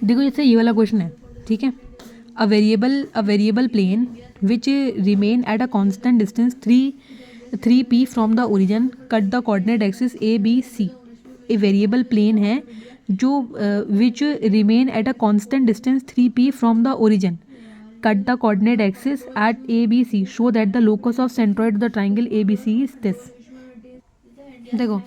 देखो जैसे ये वाला क्वेश्चन है, ठीक है, a variable plane which remain at a constant distance 3p from the origin cut the coordinate axis A B C. A variable plane है जो which remain at a constant distance 3p from the origin cut the coordinate axis at A B C show that the locus of centroid of the triangle A B C is this. देखो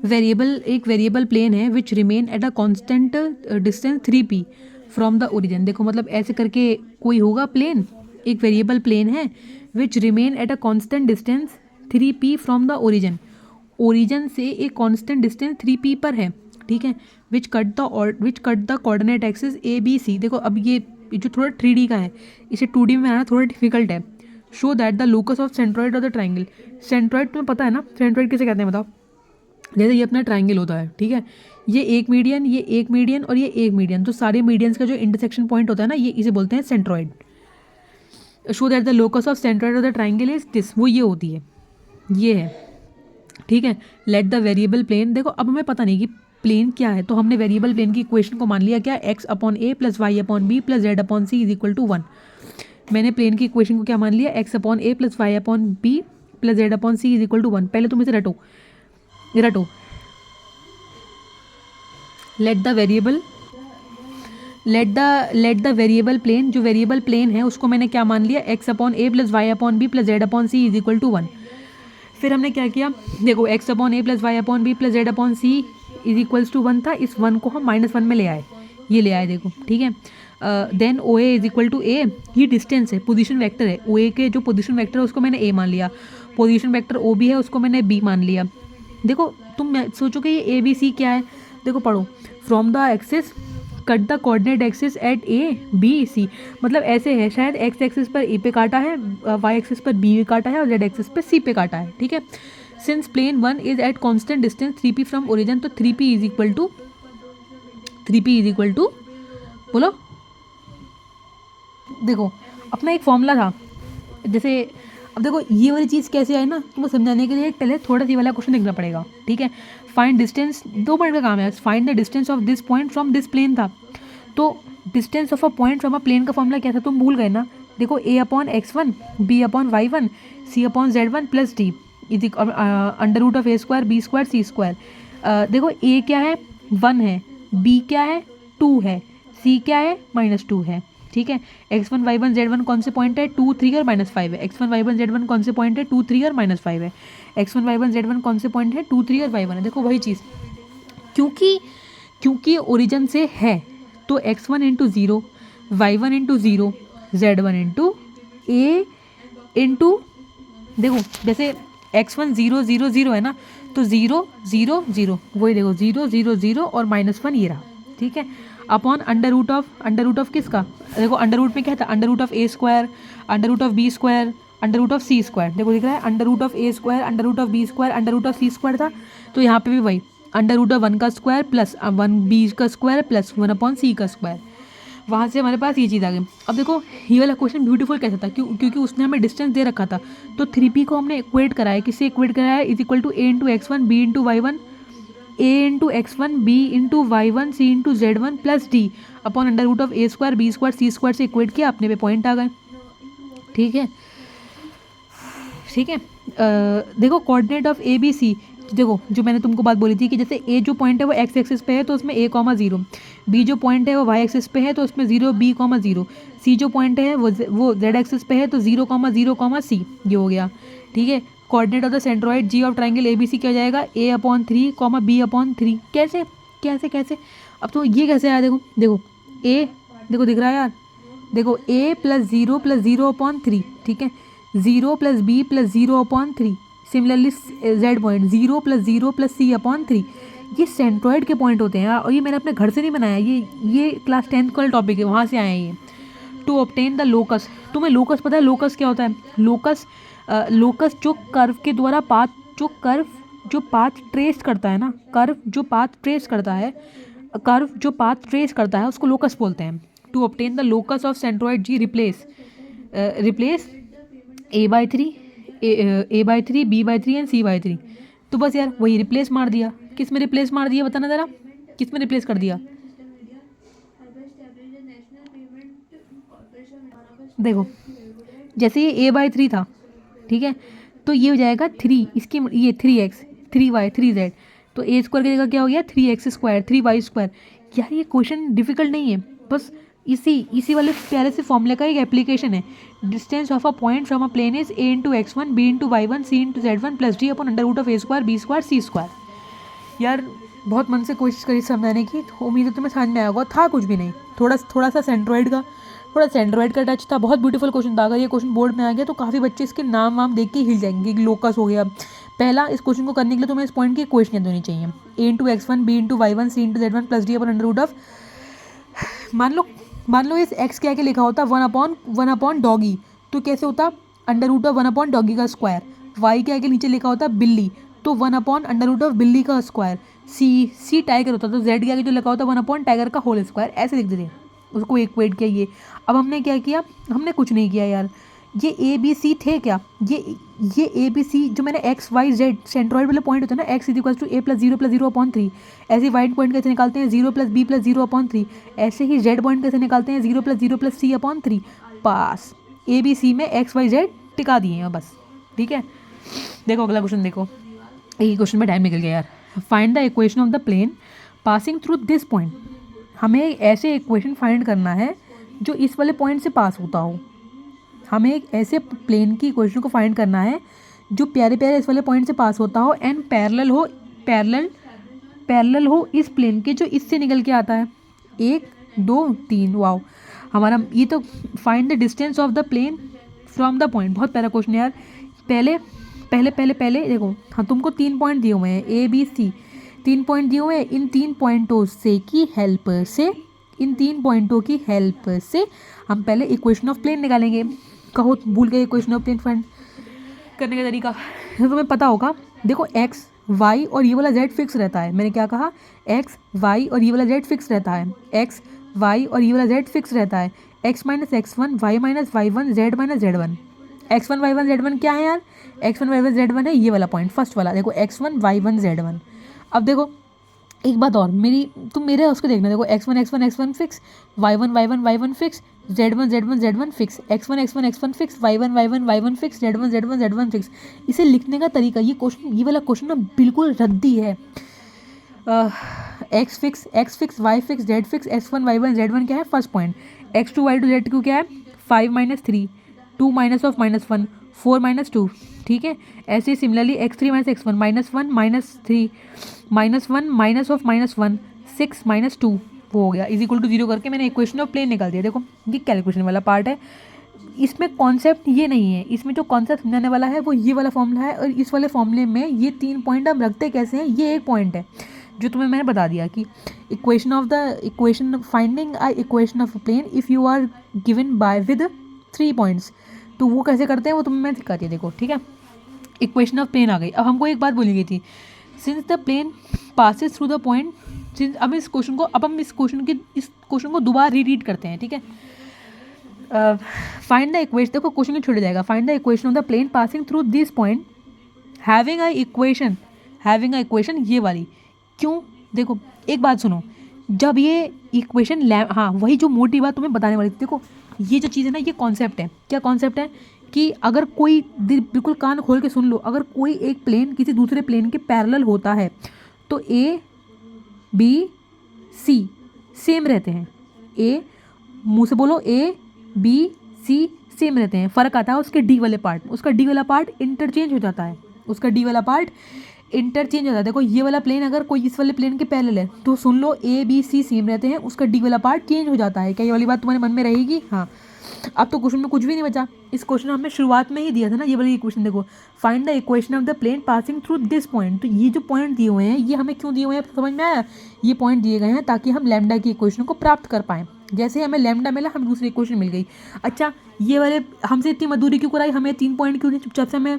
एक variable plane है which remain at a constant distance 3p from the origin. देखो मतलब ऐसे करके कोई होगा plane, एक वेरिएबल प्लेन है which remain at a constant distance 3p from the origin से एक कांस्टेंट डिस्टेंस 3p पर है, ठीक है, which cut the coordinate axis A B C. देखो अब ये जो थोड़ा 3D का है, इसे 2D में बनाना थोड़ा डिफिकल्ट है। Show that the locus of centroid of the triangle. Centroid तुम्हें पता है ना, सेंट्रोइड किसे कहते हैं बताओ। जैसे ये अपना ट्राइंगल होता है, ठीक है, ये एक मीडियन, ये एक मीडियन और ये एक मीडियन, तो सारे मीडियंस का जो इंटरसेक्शन पॉइंट होता है ना, ये इसे बोलते हैं centroid. Show that the locus of centroid of the triangle is this, वो ये होती है, ये है, ठीक है। लेट द वेरिएबल प्लेन, देखो अब हमें पता नहीं कि प्लेन क्या है, तो हमने वेरिएबल प्लेन की इक्वेशन को मान लिया क्या, x upon A plus Y upon B plus Z upon C is equal to 1। मैंने प्लेन की इक्वेशन को क्या मान लिया, x upon A plus Y upon B plus Z upon C is equal to 1। पहले तुम इसे रटो। लेट द वेरिएबल प्लेन, जो वेरिएबल प्लेन है उसको मैंने क्या मान लिया, x upon A plus Y upon B plus Z upon C is equal to 1। फिर हमने क्या किया, देखो x upon A plus Y upon B plus Z upon C is equals to 1 था, इस 1 को हम -1 में ले आए, ये ले आए, देखो ठीक है। Then O A is equal to A, ये डिस्टेंस है, पोजीशन वेक्टर है, ओ ए के जो पोजीशन वेक्टर है उसको मैंने ए मान लिया, पोजीशन वेक्टर ओ बी है उसको मैंने बी मान लिया। देखो तुम सोचो कि ये ए बी सी क्या है, देखो पढ़ो, from the axis cut the coordinate axis at A B C, मतलब ऐसे है, शायद एक्स एक्सिस पर ए पे काटा है, वाई एक्सिस पर बी पे काटा है और जेड एक्सिस पर सी पे काटा है, ठीक है। Since plane 1 is at constant distance 3p from origin, तो 3p इज इक्वल टू बोलो, देखो अपना एक फॉर्मूला था, जैसे अब देखो ये वाली चीज़ कैसे आई ना, तुमको समझाने के लिए पहले थोड़ा सी वाला क्वेश्चन देखना पड़ेगा, ठीक है। फाइंड डिस्टेंस, 2 पॉइंट का काम है, find the distance of this point from this plane था, तो distance of a point from a plane का फॉर्मूला क्या था, तुम भूल गए ना। देखो a upon x1 b upon y1 c upon z1 plus D is under root of a square b square c square. देखो a क्या है 1 है, b क्या है 2 है, c क्या है -2 है, ठीक है। x1 y1 z1 कौन से पॉइंट है 2 3 और -5 है, x1 y1 z1 कौन से पॉइंट है 2 3 और -5 है, x1 y1 z1 कौन से पॉइंट है 2 3 और y1 है। देखो वही चीज़, क्योंकि ओरिजिन से है तो x1 into 0 y1 into 0 z1 into a into, देखो जैसे x1 0 0 0 है ना, तो 0 0 0, वही देखो 0 0 0 और -1 ये रहा, ठीक है, अपॉन अंडर रूट ऑफ किसका, देखो अंडर रूट में क्या था, under root of a square, under root of b square, under root of c square, देखो दिख रहा है under root of a square, under root of b square, under root of c square था, तो यहाँ पे भी वही अंडर रूट ऑफ 1 का स्क्वायर प्लस 1b का स्क्वायर प्लस 1 अपॉन c का स्क्वायर, वहाँ से हमारे पास ये चीज़ आ गई। अब देखो ये वाला क्वेश्चन ब्यूटीफुल कैसा था, क्योंकि उसने हमें डिस्टेंस दे रखा था, तो 3p को हमने इक्वेट कराया, किससे इक्वेट कराया, is equal to a into x1 b into y1 a into x1 b into y1 c into z1 plus D upon under root of a square b square c square से equate किया, अपने पे point आ गए, ठीक है। देखो coordinate of A B C, देखो जो मैंने तुमको बात बोली थी कि जैसे ए जो पॉइंट है वो एक्स एक्सिस पे है तो उसमें a, 0, बी जो पॉइंट है वो वाई एक्सिस पे है तो उसमें 0 b, 0, सी जो पॉइंट है वो जेड एक्सिस पे है तो 0, 0, सी, ये हो गया, ठीक है। Coordinate of the centroid G of triangle A B C क्या हो जाएगा, a अपॉन 3, b अपॉन 3, कैसे कैसे कैसे, अब तो ये कैसे आया, देखो a, देखो दिख रहा है यार, देखो a प्लस 0 अपॉन 3, ठीक है, 0 plus B plus 0 upon 3, similarly z point 0 plus c upon 3, ये सेंट्रोइड के पॉइंट होते हैं यार, और ये मैंने अपने घर से नहीं बनाया, ये क्लास 10th का टॉपिक है, वहाँ से आए हैं ये। टू ऑब्टेन द लोकस, तुम्हें लोकस पता है, लोकस क्या होता है, लोकस जो कर्व के द्वारा जो पाथ ट्रेस करता है ना, कर्व जो पाथ ट्रेस करता है उसको लोकस बोलते हैं। To obtain the locus of centroid G replace a/3 b/3 and c/3, तो बस यार वही रिप्लेस मार दिया, किस में रिप्लेस मार दिया बताना ज़रा, किस में रिप्लेस कर दिया, देखो जैसे ये a/3 था, ठीक है, तो ये हो जाएगा 3, इसकी ये 3x 3y 3z, तो a स्क्वायर की जगह क्या हो गया 3x², 3y²। यार ये क्वेश्चन डिफिकल्ट नहीं है, बस इसी वाले प्यारे से फॉर्मूले का एक एप्लीकेशन है। Distance of a point from a plane is a into x1 b into y1 c into z1 plus d upon √(a², b², c²। यार बहुत मन से कोशिश करी समझाने की, तो उम्मीद है तुम्हें समझ में आया होगा। था कुछ भी नहीं, थोड़ा सा सेंट्रोइड का टच था। बहुत ब्यूटीफुल क्वेश्चन था। अगर ये क्वेश्चन बोर्ड में आ गया तो काफ़ी बच्चे इसके नाम वाम देख के हिल जाएंगे कि लोकस हो गया। पहला, इस क्वेश्चन को करने के लिए तुम्हें इस पॉइंट की क्वेश्चन याद होनी चाहिए। a into x1 b into y1 c into z1 plus d upon √ of, मान लो इस x के आगे लिखा होता 1/1 डॉगी, तो कैसे होता √of 1/1 डॉगी का स्क्वायर। y के आगे नीचे लिखा होता बिल्ली, तो 1/√of बिल्ली का स्क्वायर। c टाइगर होता, तो z के आगे जो लिखा होता 1/ टाइगर का होल स्क्वायर। ऐसे लिख देते, उसको इक्वेट किया। ये अब हमने क्या किया, हमने कुछ नहीं किया यार। ये ए बी सी थे क्या, ये ए बी सी जो मैंने एक्स वाई जेड सेंट्रॉइड वाले पॉइंट होते हैं ना, X is equal to a + 0 + 0/3, ऐसे वाइड पॉइंट कैसे निकालते हैं 0 + b + 0/3, ऐसे ही जेड पॉइंट कैसे निकालते हैं 0 + 0 + c/3। पास ए बी सी में एक्स वाई जेड टिका दिए हैं बस, ठीक है। देखो अगला क्वेश्चन, देखो एक क्वेश्चन में टाइम निकल गया यार। Find the equation of the plane passing through this point. हमें ऐसे इक्वेशन फाइंड करना है जो इस वाले पॉइंट से पास होता हो। हमें एक ऐसे प्लेन की इक्वेशन को फाइंड करना है जो प्यारे प्यारे इस वाले पॉइंट से पास होता हो एंड पैरेलल हो इस प्लेन के जो इससे निकल के आता है। 1 2 3, वाओ। हमारा ये तो find the distance of the plane from the point, बहुत प्यारा क्वेश्चन है यार। पहले देखो, हाँ तुमको 3 पॉइंट दिए हुए हैं ए बी सी, 3 पॉइंट दिए हुए हैं। इन 3 पॉइंटों की हेल्प से हम पहले इक्वेशन ऑफ प्लेन निकालेंगे। कहो भूल गए इक्वेशन ऑफ प्लेन फाइंड करने का तरीका, तो तुम्हें पता होगा। देखो एक्स वाई और ये वाला जेड फिक्स रहता है। मैंने क्या कहा, एक्स वाई और ये वाला जेड फिक्स रहता है। एक्स वाई और ये वाला जेड फिक्स रहता है। x - x1 y - y1 z - z1। x1 y1 z1 क्या है यार, x1 y1 z1 है ये वाला पॉइंट, फर्स्ट वाला। देखो x1 y1 z1। अब देखो एक बात और, तुम मेरे उसको देखना। देखो x1 fix, y1 fix, z1 fix, x1 fix, y1 fix, z1 fix. इसे लिखने का तरीका, ये वाला क्वेश्चन ना बिल्कुल रद्दी है। x fix, y fix, z fix, x1 y1 z1 क्या है, first point. x2 y2 z2 क्या है, 5 - 3, 2 - (-1) 4 - 2, ठीक है। ऐसे ही सिमिलरली x3 - x1 -1 - 3 -1 (-1) 6 - 2 वो हो गया इज इक्वल टू 0 करके मैंने इक्वेशन ऑफ प्लेन निकाल दिया। देखो ये कैलकुलेशन वाला पार्ट है, इसमें कॉन्सेप्ट ये नहीं है। इसमें जो कॉन्सेप्ट समझाने वाला है वो ये वाला फॉर्मूला है, और इस वाले फॉर्मूले में ये 3 पॉइंट हम रखते कैसे हैं, ये एक पॉइंट है जो तुम्हें मैंने बता दिया कि equation finding a equation of plane if you are given by with 3 points, तो वो कैसे करते हैं वो तुम्हें मैं सिखाती है। देखो ठीक है, इक्वेशन ऑफ प्लेन आ गई। अब हमको एक बात बोली गई थी, since the plane passes through the point, अब हम इस क्वेश्चन को दोबारा रीड करते हैं, ठीक है। फाइंड द इक्वेशन, देखो क्वेश्चन छूट जाएगा। Find the equation of the plane passing through this point having a equation, ये वाली। क्यों, देखो एक बात सुनो, जब ये इक्वेशन हाँ वही जो मोटी बात तुम्हें बताने वाली थी। देखो ये जो चीज़ है ना, ये कॉन्सेप्ट है। क्या कॉन्सेप्ट है कि अगर कोई, बिल्कुल कान खोल के सुन लो, अगर कोई एक प्लेन किसी दूसरे प्लेन के पैरेलल होता है तो ए बी सी सेम रहते हैं। मुंह से बोलो, ए बी सी सेम रहते हैं। फ़र्क आता है उसका डी वाला पार्ट इंटरचेंज हो जाता है। देखो ये वाला प्लेन अगर कोई इस वाले प्लेन के पैरेलल है तो सुन लो, ए बी सी सेम रहते हैं, उसका डी वाला पार्ट चेंज हो जाता है। क्या ये वाली बात तुम्हारे मन में रहेगी? हाँ। अब तो क्वेश्चन में कुछ भी नहीं बचा। इस क्वेश्चन हमने शुरुआत में ही दिया था ना, ये वाली इक्वेशन। देखो find the equation of the plane passing through this point. तो ये जो पॉइंट दिए हुए हैं ये हमें क्यों दिए हुए हैं, समझ में आया? ये पॉइंट दिए गए हैं ताकि हम लैम्डा की इक्वेशन को प्राप्त कर पाएँ। जैसे हमें लैम्डा मिला, हमें दूसरी इक्वेशन मिल गई। अच्छा, ये वाले हमसे इतनी मजदूरी क्यों कराई, हमें 3 पॉइंट क्यों नहीं, चुपचाप से हमें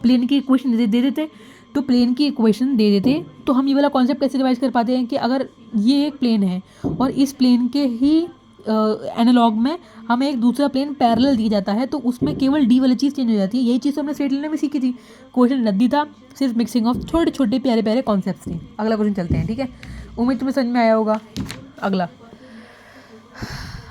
प्लेन की इक्वेशन दे देते। तो प्लेन की इक्वेशन दे देते तो हम ये वाला कॉन्सेप्ट कैसे रिवाइज कर पाते हैं कि अगर ये एक प्लेन है और इस प्लेन के ही एनालॉग में हमें एक दूसरा प्लेन पैरेलल दिया जाता है, तो उसमें केवल डी वाली चीज़ चेंज हो जाती है। यही चीज़ तो हमने स्ट्रेट लाइन में सीखी थी। क्वेश्चन रद्दी था, सिर्फ मिक्सिंग ऑफ छोटे छोटे प्यारे प्यारे कॉन्सेप्ट थे। अगला क्वेश्चन चलते हैं, ठीक है। उम्मीद तुम्हें समझ में आया होगा। अगला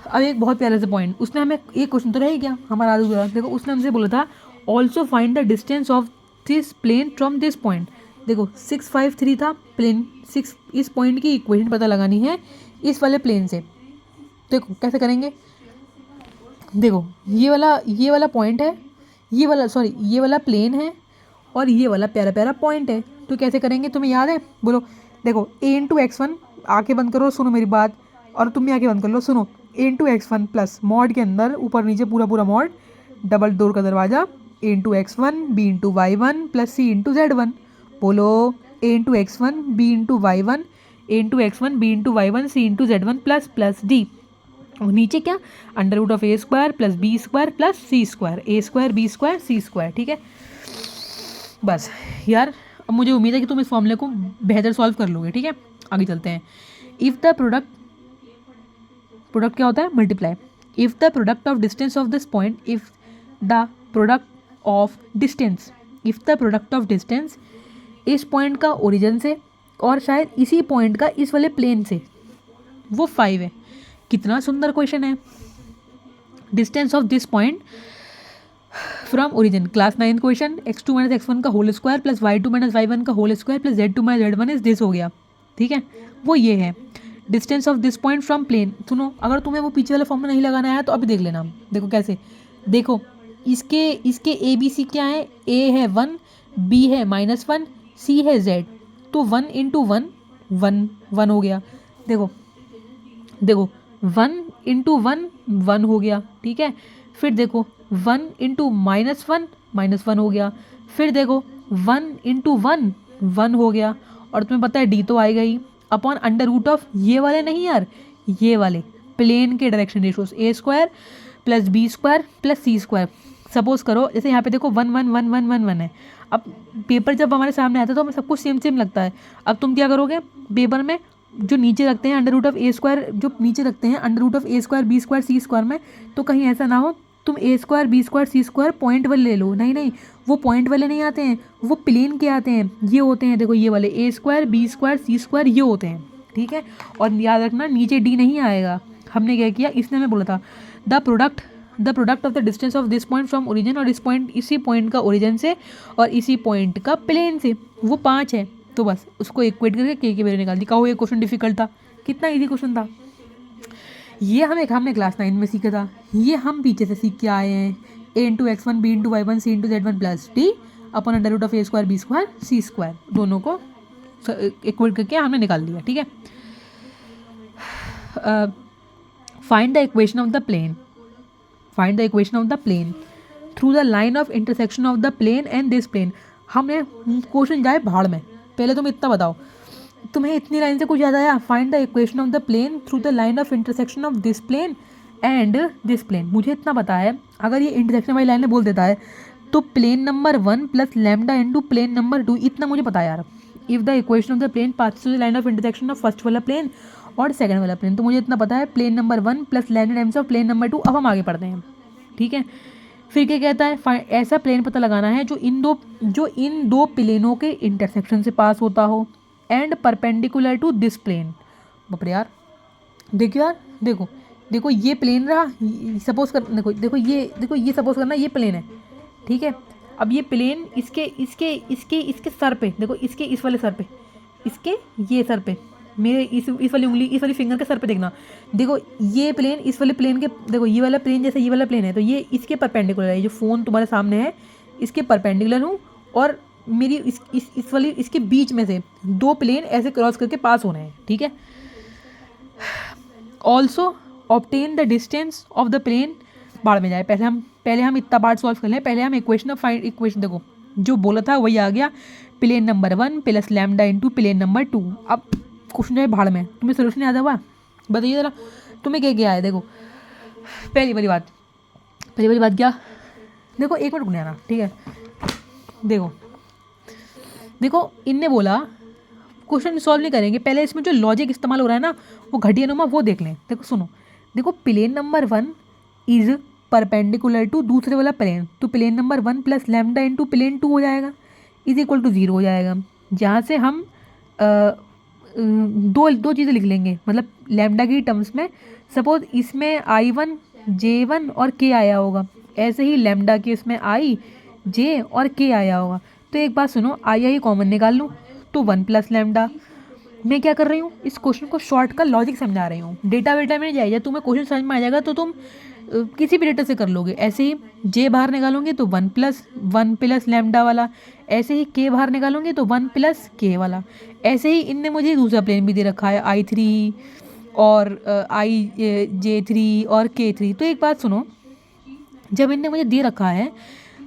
अब एक बहुत प्यारा सा पॉइंट, उसने हमें एक क्वेश्चन तो रह ही गया हमारा आधा, देखो उसने हमसे बोला था also find the distance of this plane from this point. देखो 653 था प्लेन, 6 इस पॉइंट की इक्वेशन पता लगानी है इस वाले प्लेन से। देखो कैसे करेंगे, देखो ये वाला पॉइंट है, ये वाला प्लेन है और ये वाला प्यारा प्यारा पॉइंट है। तो कैसे करेंगे तुम्हें याद है, बोलो। देखो a×x1, आंखें बंद करो सुनो मेरी बात, और तुम भी आंखें बंद कर लो सुनो। a×x1 प्लस मॉड के अंदर ऊपर नीचे पूरा पूरा मॉड, डबल डोर का दरवाजा, a×x1 b×y1 प्लस c×z1। बोलो a×x1 b×y1, a×x1 b×y1 c×z1 plus plus D, और नीचे क्या, √a² plus b² plus c², a² b² c²। ठीक है बस यार, अब मुझे उम्मीद है कि तुम इस फॉर्मूले को बेहतर सॉल्व कर लोगे। ठीक है आगे चलते हैं। इफ़ द प्रोडक्ट क्या होता है, multiply. If the product of distance of this point, if the product of distance, if the product of distance इस पॉइंट का ओरिजिन से और शायद इसी पॉइंट का इस वाले प्लेन से, वो 5 है। कितना सुंदर क्वेश्चन है। Distance of this point from origin, class 9 question, x2 - x1 का whole square plus y2 - y1 का whole square plus z2 - z1 is this हो गया। ठीक है वो ये है distance of this point from plane. सुनो, अगर तुम्हें वो पीछे वाला फॉर्मूला नहीं लगाना है तो अभी देख लेना। देखो कैसे, देखो इसके ए बी सी क्या है, ए है 1, बी है -1, सी है z, तो 1 × 1 1 1 हो गया। देखो 1 × 1 1 हो गया। ठीक है फिर देखो 1 × -1 -1 हो गया। फिर देखो 1 × 1 1 हो गया। और तुम्हें पता है डी तो आएगा ही अपॉन √, ये वाले नहीं यार, ये वाले प्लेन के direction ratios, a² plus b² plus c²। Suppose करो जैसे यहाँ पे देखो 1 1 1 1 1 1 है। अब पेपर जब हमारे सामने आता है तो हमें सब कुछ सेम सेम लगता है। अब तुम क्या करोगे, पेपर में जो नीचे रखते हैं √a², जो नीचे रखते हैं √a² b² c² में, तो कहीं ऐसा ना हो तुम a² b² c² पॉइंट वाले ले लो। नहीं वो पॉइंट वाले नहीं आते हैं, वो प्लेन के आते हैं, ये होते हैं। देखो ये वाले a² b² c² ये होते हैं। ठीक है और याद रखना नीचे डी नहीं आएगा। हमने क्या किया, इसने हमें बोला था the product of the distance of this point from origin, और इसी पॉइंट का ओरिजिन से और इसी पॉइंट का प्लेन से, वो 5 है। तो बस उसको इक्वेट करके के वैल्यू निकाल दी। कहो ये क्वेश्चन डिफिकल्ट था, कितना इजी क्वेश्चन था। ये हमने क्लास 9 में सीखा था, ये हम पीछे से सीख के आए हैं। a×x1 b×y1 c×z1 plus D upon √a² b² c², दोनों को इक्वेट करके हमने निकाल दिया। ठीक है find the equation of the plane through the line of intersection of the plane and this plane. हमने क्वेश्चन जाए भाड़ में, पहले तुम इतना बताओ, तुम्हें इतनी लाइन से कुछ याद आया। Find the equation of the plane through the line of intersection of this plane and this plane. मुझे इतना पता है, अगर ये इंटरसेक्शन वाली लाइन बोल देता है तो plane number 1 plus lambda into plane number 2, इतना मुझे पता है यार। If the equation of the plane pass to the line of intersection of first वाला प्लेन और सेकंड वाला प्लेन, तो मुझे इतना पता है plane number 1 plus lambda times of plane number 2। अब हम आगे पढ़ते हैं। ठीक है फिर क्या कहता है, ऐसा प्लेन पता लगाना है जो इन दो प्लेनों के इंटरसेक्शन से पास होता हो and perpendicular to this plane. बाप रे यार, देखो यार, देखो ये प्लेन रहा, सपोज कर, देखो ये सपोज करना ये प्लेन है। ठीक है अब ये प्लेन इसके सर पे, देखो इसके इस वाले सर पे, इसके ये सर पे, मेरे इस वाली उंगली, इस वाली फिंगर के सर पे देखना। देखो ये प्लेन इस वाले प्लेन के, देखो ये वाला प्लेन जैसे ये वाला प्लेन है तो ये इसके परपेंडिकुलर है। जो फ़ोन तुम्हारे सामने है इसके परपेंडिकुलर हूँ, और मेरी इस वाली इसके बीच में से दो प्लेन ऐसे क्रॉस करके पास होने हैं। ठीक है also obtain the distance of the plane, बाढ़ में जाए। पहले हम इतना पार्ट सॉल्व कर लें। पहले हम इक्वेशन देखो जो बोला था वही आ गया, plane number 1 plus lambda into plane number 2। अब क्वेश्चन है भाड़ में, तुम्हें सोल्यूशन याद हुआ, बताइए ज़रा तुम्हें क्या है। देखो पहली वाली बात क्या, देखो एक मिनट गुनियाना। ठीक है देखो इनने बोला क्वेश्चन सॉल्व नहीं करेंगे, पहले इसमें जो लॉजिक इस्तेमाल हो रहा है ना वो घटिया नुमा, वो देख लें। देखो सुनो, देखो plane number 1 is perpendicular to दूसरे वाला प्लेन, तो plane number 1 plus lambda into plane 2 हो जाएगा, इज इक्वल टू 0 हो जाएगा। जहाँ से हम दो दो चीज़ें लिख लेंगे, मतलब लैम्डा की टर्म्स में। सपोज इसमें I1 J1 और K आया होगा, ऐसे ही लैम्डा के इसमें I J और K आया होगा। तो एक बात सुनो, आई कॉमन निकाल लूँ तो 1 प्लस लैम्डा। मैं क्या कर रही हूँ, इस क्वेश्चन को शॉर्ट का लॉजिक समझा रही हूँ। डेटा वेटा में नहीं जाएगा, तुम्हें क्वेश्चन समझ में आ जाएगा तो तुम किसी भी डेटा से कर लोगे। ऐसे ही जे बाहर निकालोगे तो 1 प्लस लैम्डा वाला, ऐसे ही के बाहर निकालोगे तो 1 प्लस के वाला। ऐसे ही इनने मुझे दूसरा प्लेन भी दे रखा है I3 और I J3 और K3। तो एक बात सुनो, जब इनने मुझे दे रखा है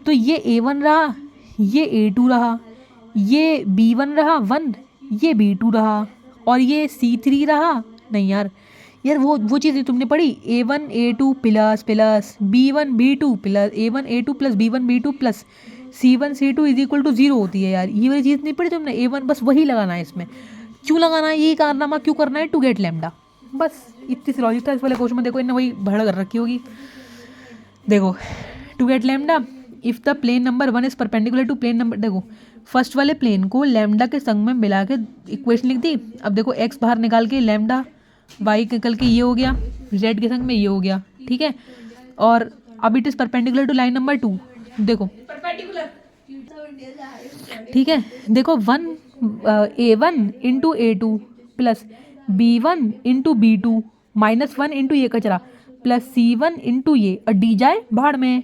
तो ये A1 रहा, ये A2 रहा, ये B1 रहा 1, ये B2 रहा, और ये C3 रहा। नहीं यार, वो चीज़ तुमने पढ़ी, A1 A2 plus plus B1 B2 plus A1 A2 plus B1 B2 plus C1 C2 is equal to 0 होती है यार। ये वाली चीज़ नहीं पढ़ी तुमने, A1 बस वही लगाना है इसमें। क्यों लगाना है यही कारनामा क्यों करना है, टू गेट लैम्डा, बस इतनी सी लॉजिक था इस वाले क्वेश्चन में। देखो इन्हें वही भड़ कर रखी होगी। देखो to get lambda if the plane number 1 is perpendicular to plane number, देखो फर्स्ट वाले प्लेन को लैम्डा के संग में मिला के इक्वेशन लिख दी। अब देखो एक्स बाहर निकाल के लैम्डा, वाई निकल के ये हो गया, जेड के संग में ये हो गया, ठीक है। और अब it is perpendicular to line number 2, देखो ठीक है। देखो A1 into A2 plus B1 into B2 -1 into ये कचरा प्लस C1 इंटू ये, और डी जाए भाड़ में।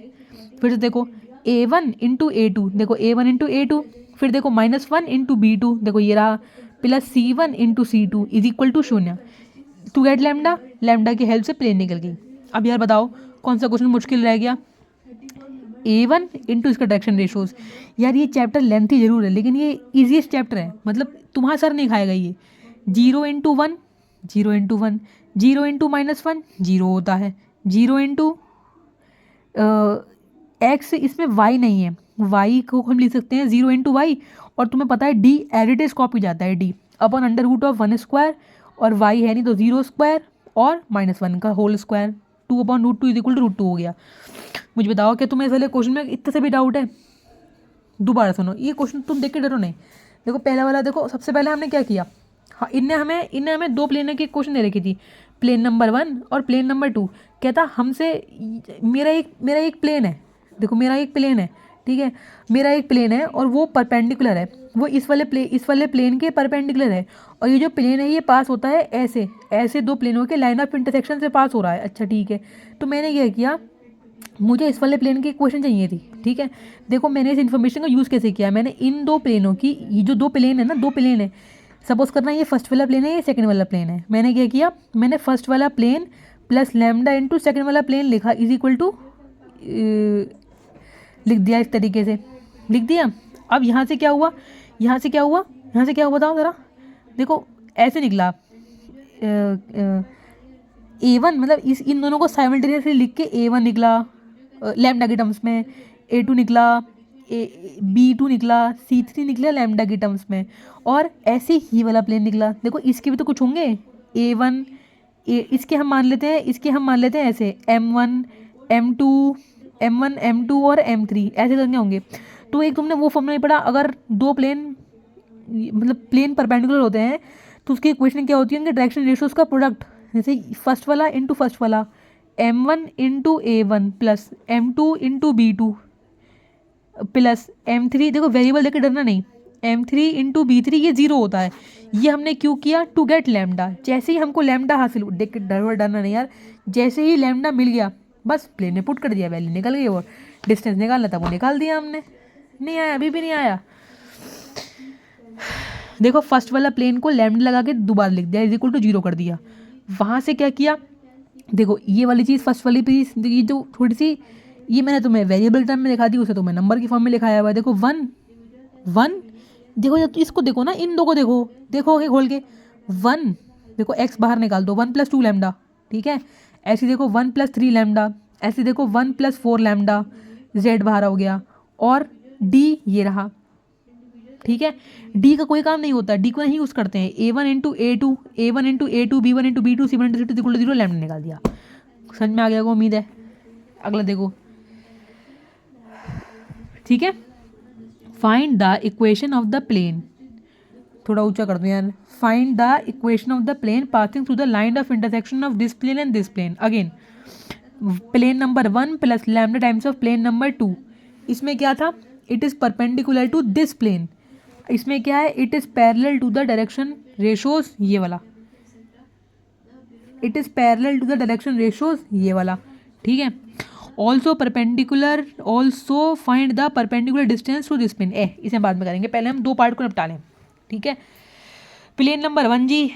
फिर से देखो A1 इंटू A2, देखो A1 इंटू A2, फिर देखो -1 इंटू B2, देखो ये रहा, plus C1 into C2 is equal to 0। To get lambda, lambda की हेल्प से प्लेन निकल गई। अब यार बताओ कौन सा क्वेश्चन मुश्किल रह गया। A1 इंटू इसका डायरेक्शन रेशोज। यार ये चैप्टर लेंथी जरूर है लेकिन ये ईजीएस्ट चैप्टर है, मतलब तुम्हारा सर नहीं खाएगा ये। 0 इंटू 1 0 इंटू 1, 0 इंटू -1 0 होता है, 0 इंटू एक्स, इसमें y नहीं है, y को हम लिख सकते हैं 0 इंटू वाई। और तुम्हें पता है d एडिटेज कॉपी जाता है, d अपन अंडर रूट ऑफ 1 स्क्वायर, और y है नहीं तो 0 स्क्वायर और -1 का whole square, 2/√2 is equal to √2 हो गया। मुझे बताओ क्या तुम्हें इस वाले क्वेश्चन में इतने से भी डाउट है। दोबारा सुनो ये क्वेश्चन, तुम देख के डरो नहीं। देखो पहला वाला देखो, सबसे पहले हमने क्या किया, हाँ इनने हमें दो प्लेन की क्वेश्चन दे रखी थी, प्लेन नंबर 1 और प्लेन नंबर 2। कहता हमसे मेरा एक प्लेन है, देखो मेरा एक प्लेन है, ठीक है, मेरा एक प्लेन है और वो परपेंडिकुलर है, वो इस वाले प्लेन के परपेंडिकुलर है, और ये जो प्लेन है ये पास होता है ऐसे ऐसे दो प्लेनों के लाइन ऑफ इंटरसेक्शन से पास हो रहा है। अच्छा ठीक है, तो मैंने क्या किया, मुझे इस वाले प्लेन की इक्वेशन चाहिए थी, ठीक है। देखो मैंने इस इन्फॉर्मेशन का यूज़ कैसे किया, मैंने इन दो प्लेनों की, ये जो दो प्लेन है ना, दो प्लेन है, सपोज करना ये फर्स्ट वाला प्लेन है, ये सेकंड वाला प्लेन है। मैंने क्या किया, मैंने फर्स्ट वाला plane plus lambda into second वाला प्लेन लिखा इज इक्वल टू लिख दिया, इस तरीके से लिख दिया। अब यहाँ से क्या हुआ, यहाँ से क्या हुआ, यहाँ से क्या हुआ बताओ ज़रा। देखो ऐसे निकला A1, मतलब इन दोनों को साइमल्टेनियसली लिख के A1 निकला लैम्डा के टर्म्स में, A2 निकला, B2 निकला, C3 निकला लैम्डा के टर्म्स में, और ऐसे ही वाला प्लेन निकला। देखो इसके भी तो कुछ होंगे, A1 इसके हम मान लेते हैं ऐसे M1 M2 और M3 ऐसे करके होंगे। तो एक तुमने वो फॉर्मूला नहीं पढ़ा, अगर दो प्लेन मतलब प्लेन परपेंडिकुलर होते हैं तो उसकी इक्वेशन क्या होती है, उनके डायरेक्शन रेशियोज का प्रोडक्ट। जैसे फर्स्ट वाला इंटू फर्स्ट वाला, M1 into A1 plus M2 into B2 plus M3, देखो वेरिएबल देख के डरना नहीं, M3 इंटू B3 ये 0 होता है। ये हमने क्यों किया, टू गेट लैम्डा। जैसे ही हमको लैम्डा हासिल, देख के डरना नहीं यार, जैसे ही लैम्डा मिल गया बस प्लेन में पुट कर दिया, वैल्यू निकल गई, और डिस्टेंस निकालना था वो निकाल दिया हमने। नहीं आया, अभी भी नहीं आया। देखो फर्स्ट वाला प्लेन को लैम्डा लगा के दोबारा लिख दिया, इज इक्वल टू 0 कर दिया। वहाँ से क्या किया, देखो ये वाली चीज़ फर्स्ट वाली चीज़, ये जो थोड़ी सी ये मैंने तुम्हें वेरिएबल टर्म में लिखा दी, उसे तुम्हें नंबर की फॉर्म में लिखाया हुआ है। देखो 1 देखो, जब इसको देखो ना, इन दो को देखो के खोल के 1, देखो x बाहर निकाल दो, 1 + 2 लैम्डा, ठीक है। ऐसे देखो 1 + 3 लैम्डा, ऐसे देखो 1 + 4 लैम्डा, z बाहर हो गया, और d ये रहा, ठीक है। d का कोई काम नहीं होता, d को नहीं यूज़ करते हैं। A1 into A2 B1 into B2 C1 into C2 equal to 0 lambda निकाल दिया। समझ में आ गया को उम्मीद है। अगला देखो, ठीक है, find the equation of the plane थोड़ा ऊंचा कर दो यार। Find the equation of the plane passing through the line of intersection of this plane and this plane. Again plane number 1 plus lambda times of plane number 2। इसमें क्या था, it is perpendicular to this plane. इसमें क्या है, it is parallel to the direction ratios, ये वाला, it is parallel to the direction ratios, ये वाला, ठीक है। Also perpendicular, also find the perpendicular distance to this plane. इसे बाद में करेंगे, पहले हम दो पार्ट को निपटा लें, ठीक है। प्लेन नंबर 1 जी,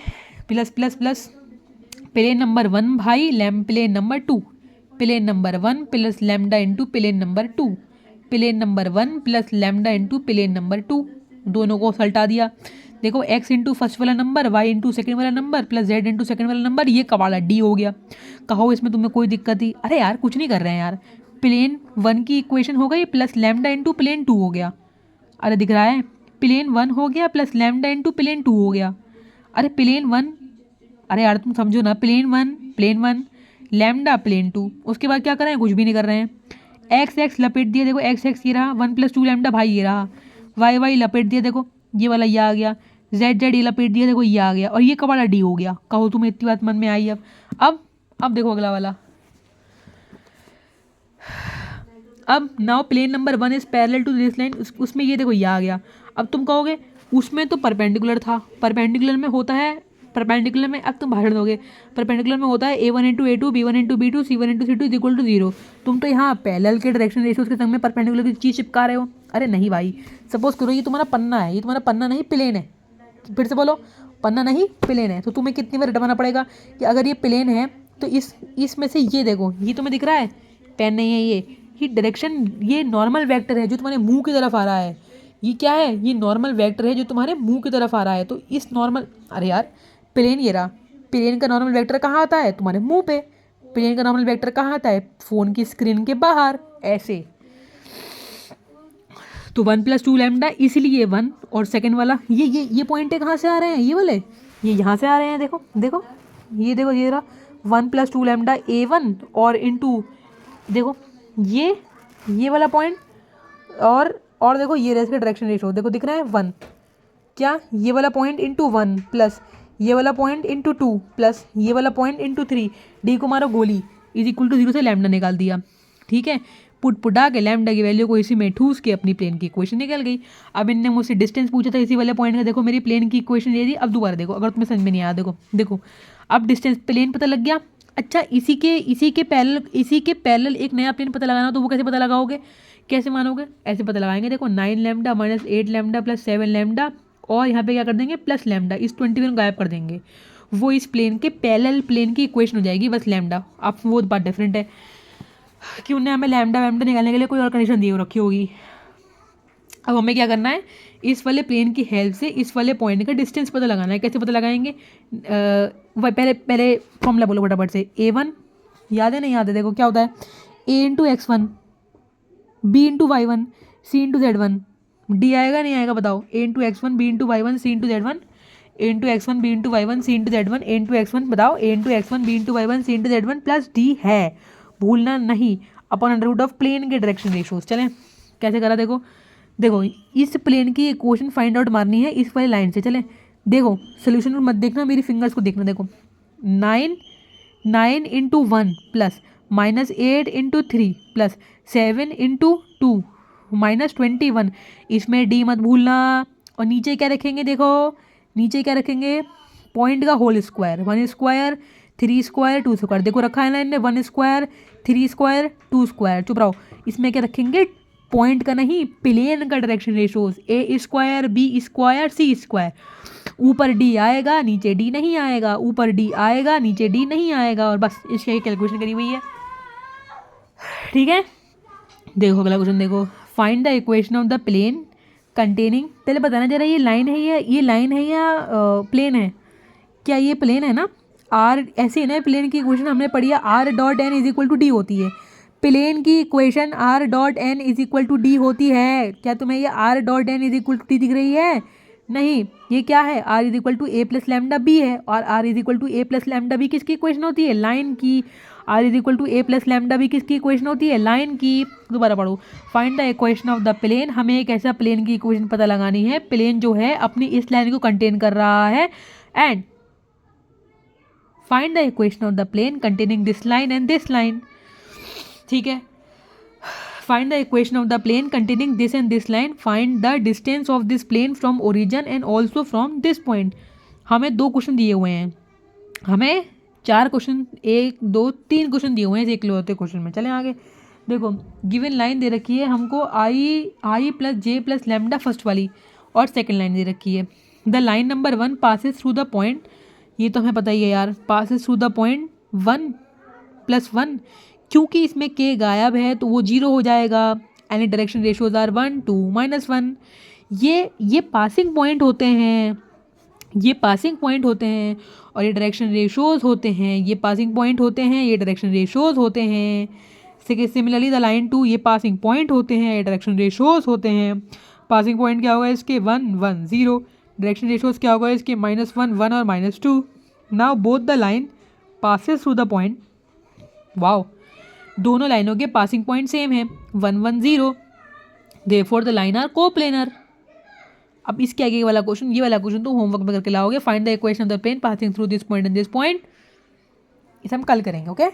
plus plus plus plane number 1 भाई plane number 2, plane number 1 plus lambda into plane number 2, plane number 1 plus lambda into plane number 2, दोनों को सल्टा दिया। देखो x इंटू फर्स्ट वाला नंबर, y इंटू सेकेंड वाला नंबर प्लस z इंटू सेकेंड वाला नंबर, ये कवाला डी हो गया। कहो इसमें तुम्हें कोई दिक्कत ही, अरे यार कुछ नहीं कर रहे हैं यार। प्लेन 1 की इक्वेशन हो गई प्लस लैम्डा इंटू प्लेन 2 हो गया, अरे दिख रहा है, प्लेन 1 हो गया प्लस लैम्डा इंटू प्लेन 2 हो गया। अरे प्लेन 1, अरे यार तुम समझो ना, प्लेन 1 लैम्डा प्लेन 2, उसके बाद क्या कर रहे हैं, कुछ भी नहीं कर रहे हैं। एक्स लपेट दिया, देखो एक्स ये रहा 1 प्लस 2 लैम्डा भाई ये रहा, वाई लपेट दिया, देखो ये वाला ये आ गया, जेड ये लपेट दिया, देखो ये आ गया, और ये कब वाला डी हो गया। कहो तुम्हें इतनी बात मन में आई। अब देखो अगला वाला। अब now plane number 1 is parallel to this line, उसमें ये देखो ये आ गया। अब तुम कहोगे उसमें तो परपेंडिकुलर था, परपेंडिकुलर में होता है, परपेंडिकुलर में अब तुम भाषण दोगे, परपेंडिकुलर में होता है a1 into a2 b1 into b2 c1 into c2 is equal to 0। तुम तो यहाँ पैरेलल के डायरेक्शन रेशियोज के संग में परपेंडिकुलर की चीज़ चिपका रहे हो। अरे नहीं भाई, सपोज करो ये तुम्हारा पन्ना है, ये तुम्हारा पन्ना नहीं प्लेन है, फिर से बोलो, पन्ना नहीं प्लेन है, तो तुम्हें कितनी बार रटवाना पड़ेगा कि अगर ये प्लेन है तो इसमें से ये देखो, ये तुम्हें दिख रहा है, पेन नहीं है ये डायरेक्शन, ये नॉर्मल वेक्टर है जो तुम्हारे मुंह की तरफ आ रहा है। ये क्या है, ये नॉर्मल वेक्टर है जो तुम्हारे मुंह की तरफ आ रहा है। तो इस नॉर्मल, अरे यार प्लेन ये रहा, प्लेन का नॉर्मल वेक्टर कहाँ आता है, तुम्हारे मुंह पे। प्लेन का नॉर्मल वेक्टर कहाँ आता है, फ़ोन की स्क्रीन के बाहर, ऐसे। तो 1 प्लस 2 लैम्डा, इसलिए 1, और सेकंड वाला ये पॉइंट कहाँ से आ रहे हैं, ये वाले, ये यहाँ से आ रहे हैं, देखो देखो ये देखो, ये रहा 1 प्लस 2 लैम्डा a1 और इंटू देखो ये वाला पॉइंट, और देखो ये रेस का डायरेक्शन रेशो देखो दिख रहा है 1, क्या ये वाला पॉइंट इंटू 1 प्लस ये वाला पॉइंट इंटू 2 प्लस ये वाला पॉइंट इंटू 3, डी को मारो गोली, इज इक्वल टू 0 से लैम्डा निकाल दिया, ठीक है। पुटा के लैम्डा की वैल्यू को इसी में ठूस के अपनी प्लेन की इक्वेशन निकल गई। अब इनने मुझसे डिस्टेंस पूछा था इसी वाले पॉइंट का, देखो मेरी प्लेन की इक्वेशन ये थी। अब दोबारा देखो, अगर तुम्हें समझ में नहीं आया, देखो अब डिस्टेंस प्लेन पता लग गया। अच्छा इसी के पैरेलल एक नया प्लेन पता लगाना, तो वो कैसे पता लगाओगे, कैसे मानोगे, ऐसे पता लगाएंगे। देखो 9 lambda minus 8 lambda plus 7 lambda, और यहाँ पे क्या कर देंगे प्लस लैम्डा, इस 21 गायब कर देंगे, वो इस प्लेन के पैरेलल प्लेन की इक्वेशन हो जाएगी, बस लैम्डा। अब वो बात डिफरेंट है कि उन्हें हमें लैम्डा वैम्डा निकालने के लिए कोई और कंडीशन दी रखी होगी। अब हमें क्या करना है, इस वाले प्लेन की हेल्प से इस वाले पॉइंट का डिस्टेंस पता लगाना है। कैसे पता लगाएंगे, पहले फॉर्मूला बोलो फटाफट से। a1 याद है नहीं याद है, देखो क्या होता है, a into x1 b into y1 c into z1, d आएगा नहीं आएगा बताओ, a into x1 b into y1 c into z1, a into x1 b into y1 c into z1, a into x1 बताओ, a into x1 b into y1 c into z1 plus d है, भूलना नहीं, upon under root of plane के direction ratios. चलें कैसे करा, देखो इस प्लेन की इक्वेशन फाइंड आउट मारनी है इस वाली लाइन से। चलें देखो सोल्यूशन मत देखना, मेरी फिंगर्स को देखना। देखो 9 into 1 plus minus 8 into 3 plus 7 into 2 minus 21, इसमें डी मत भूलना। और नीचे क्या रखेंगे, देखो नीचे क्या रखेंगे, पॉइंट का whole square, 1 square 3 square 2 square, देखो रखा है ना इनने, 1 स्क्वायर 3 स्क्वायर 2 स्क्वायर। चुप रहो, इसमें क्या रखेंगे, पॉइंट का नहीं प्लेन का डायरेक्शन रेशोज, ए स्क्वायर बी स्क्वायर सी स्क्वायर। ऊपर डी आएगा नीचे डी नहीं आएगा, ऊपर डी आएगा नीचे डी नहीं आएगा, और बस इसकी कैलकुलेशन करी हुई है, ठीक है। देखो अगला क्वेश्चन देखो, find the equation of the plane containing, पहले बताना जरा ये लाइन है या प्लेन है, क्या ये प्लेन है ना, आर ऐसे है ना, प्लेन की इक्वेशन हमने पढ़ी है, r dot n is equal to d होती है, प्लेन की equation r dot n is equal to d होती है। क्या तुम्हें ये r dot n is equal to d दिख रही है, नहीं, ये क्या है, r is equal to a plus lambda b है, और r is equal to a plus lambda b किसकी इक्वेशन होती है, लाइन की। r is equal to a plus lambda b किसकी इक्वेशन होती है, लाइन की। दोबारा पढ़ो, find the equation of the plane, हमें एक ऐसा प्लेन की इक्वेशन पता लगानी है, प्लेन जो है अपनी इस लाइन को कंटेन कर रहा है, and find the equation of the plane containing this line and this line. ठीक है, find the equation of the plane containing this and this line, find the distance of this plane from origin and also from this point। हमें 2 question दिए हुए हैं, हमें 4 question, 1 2 3 question दिए हुए हैं एक इकलौते क्वेश्चन में। चलें आगे, देखो गिवन लाइन दे रखी है हमको आई प्लस जे प्लस लैम्डा फर्स्ट वाली, और सेकंड लाइन दे रखी है, the line number 1 passes through the point, ये तो हमें पता ही है यार, पासिस थ्रू द पॉइंट 1 + 1, क्योंकि इसमें k गायब है तो वो 0 हो जाएगा। Any direction ratios are 1 2 -1। ये पासिंग पॉइंट होते हैं, ये पासिंग पॉइंट होते हैं, और ये डायरेक्शन रेशियोज होते हैं, ये पासिंग पॉइंट होते हैं, ये डायरेक्शन रेशियोज होते हैं। सिमिलरली द लाइन 2 ये पासिंग पॉइंट होते हैं, ये डायरेक्शन रेशियोज होते हैं। पासिंग पॉइंट क्या होगा इसके, 1 1 0, डायरेक्शन रेशियोज क्या होगा इसके, -1 1 और -2। Now both the line passes through the point, wow, दोनों लाइनों के पासिंग पॉइंट सेम है, 1 1 0, therefore the line are coplanar. अब इसके आगे वाला क्वेश्चन, ये वाला क्वेश्चन तो होमवर्क में करके लाओगे, find the equation of the plane passing through this point and this point, इसे हम कल करेंगे। ओके